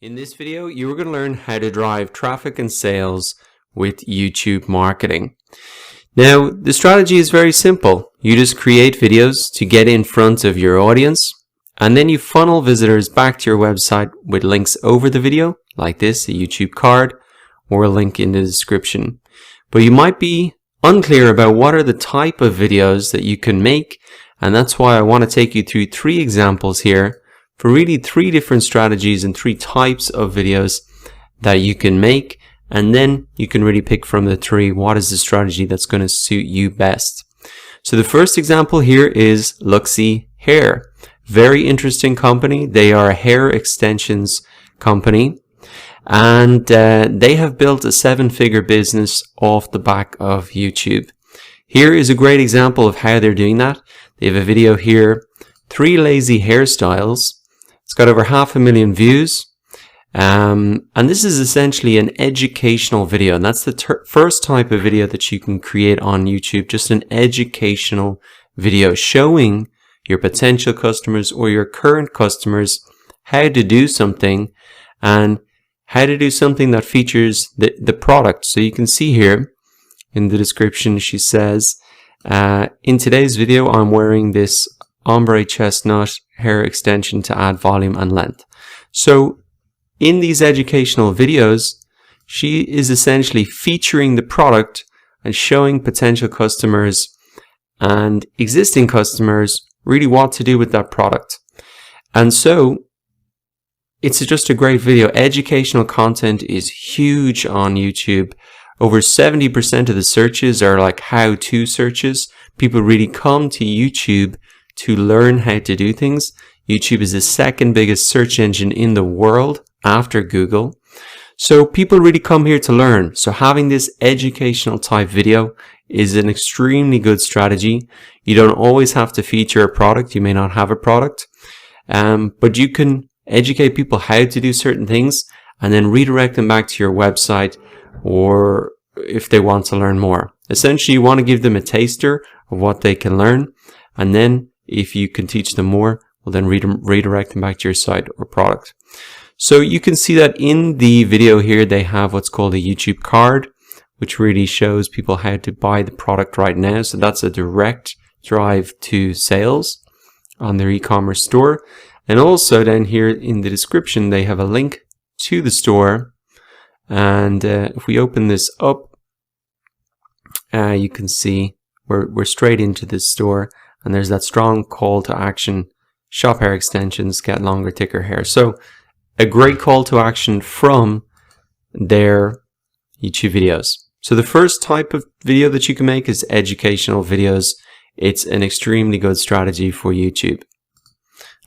In this video, you're going to learn how to drive traffic and sales with YouTube marketing. Now, the strategy is very simple. You just create videos to get in front of your audience, and then you funnel visitors back to your website with links over the video, like this, a YouTube card, or a link in the description. But you might be unclear about what are the type of videos that you can make, and that's why I want to take you through 3 examples here for really 3 different strategies and 3 types of videos that you can make, and then you can really pick from the 3 what is the strategy that's going to suit you best. So the first example here is Luxy Hair. Very interesting company. They are a hair extensions company, and they have built a 7-figure business off the back of YouTube. Here is a great example of how they're doing that. They have a video here, 3 lazy hairstyles. It's got over 500,000 views, and this is essentially an educational video, and that's the first type of video that you can create on YouTube, just an educational video showing your potential customers or your current customers how to do something and how to do something that features the product. So you can see here in the description, she says, in today's video, I'm wearing this ombre chestnut hair extension to add volume and length. So in these educational videos, she is essentially featuring the product and showing potential customers and existing customers really what to do with that product. And so it's just a great video. Educational content is huge on YouTube. Over 70% of the searches are like how-to searches. People really come to YouTube to learn how to do things. YouTube is the 2nd biggest search engine in the world after Google. So people really come here to learn. So having this educational type video is an extremely good strategy. You don't always have to feature a product. You may not have a product, but you can educate people how to do certain things and then redirect them back to your website, or if they want to learn more. Essentially, you want to give them a taster of what they can learn, and then if you can teach them more, well, then redirect them back to your site or product. So you can see that in the video here, they have what's called a YouTube card, which really shows people how to buy the product right now. So that's a direct drive to sales on their e-commerce store. And also then here in the description, they have a link to the store. And if we open this up, you can see we're straight into this store. And there's that strong call to action, shop hair extensions, get longer, thicker hair. So a great call to action from their YouTube videos. So the first type of video that you can make is educational videos. It's an extremely good strategy for YouTube.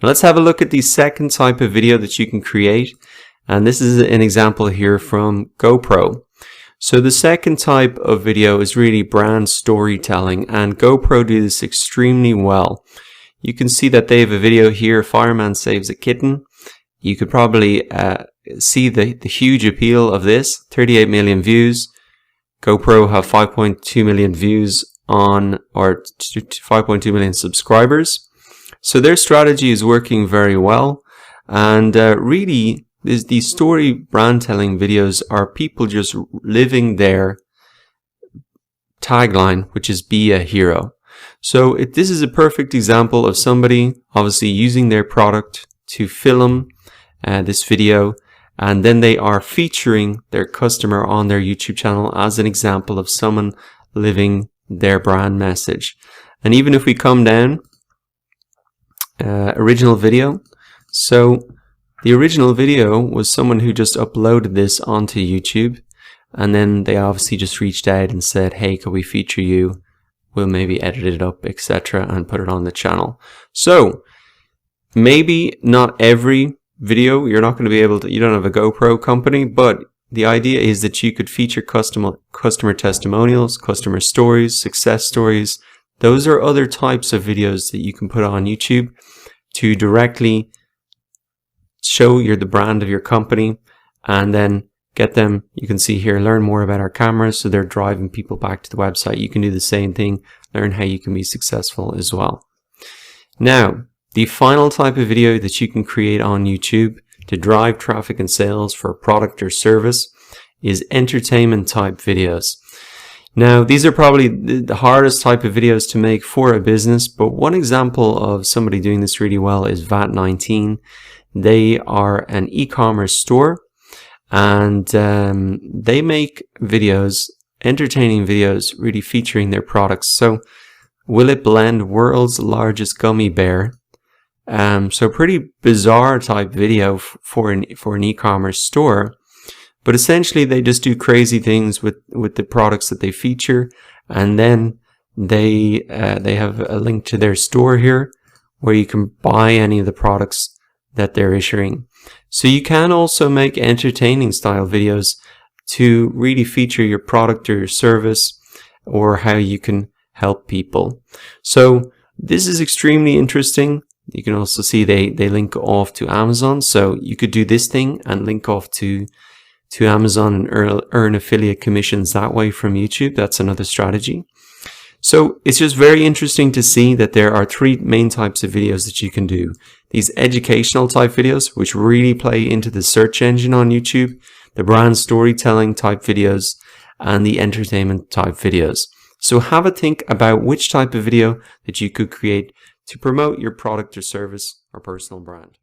Now let's have a look at the second type of video that you can create. And this is an example here from GoPro. So the second type of video is really brand storytelling, and GoPro do this extremely well. You can see that they have a video here, Fireman Saves a Kitten. You could probably see the huge appeal of this, 38 million views. GoPro have 5.2 million views on, or 5.2 million subscribers. So their strategy is working very well, and really these story brand telling videos are people just living their tagline, which is be a hero. So this is a perfect example of somebody obviously using their product to film this video, and then they are featuring their customer on their YouTube channel as an example of someone living their brand message. And even if we come down, original video. So the original video was someone who just uploaded this onto YouTube, and then they obviously just reached out and said, hey, could we feature you? We'll maybe edit it up, etc., and put it on the channel. So maybe not every video, you're not going to be able to, you don't have a GoPro company, but the idea is that you could feature customer testimonials, customer stories, success stories. Those are other types of videos that you can put on YouTube to directly show you're the brand of your company, and then get them, you can see here, learn more about our cameras, so they're driving people back to the website. You can do the same thing, learn how you can be successful as well. Now, the final type of video that you can create on YouTube to drive traffic and sales for a product or service is entertainment type videos. Now, these are probably the hardest type of videos to make for a business, but one example of somebody doing this really well is VAT19. They are an e-commerce store, and they make videos, entertaining videos, really featuring their products. So, will it blend world's largest gummy bear? So pretty bizarre type video for an e-commerce store. But essentially, they just do crazy things with the products that they feature, and then they have a link to their store here where you can buy any of the products that they're issuing. So you can also make entertaining style videos to really feature your product or your service or how you can help people. So this is extremely interesting. You can also see they link off to Amazon. So you could do this thing and link off to Amazon and earn affiliate commissions that way from YouTube. That's another strategy. So it's just very interesting to see that there are three main types of videos that you can do. These educational type videos, which really play into the search engine on YouTube, the brand storytelling type videos, and the entertainment type videos. So have a think about which type of video that you could create to promote your product or service or personal brand.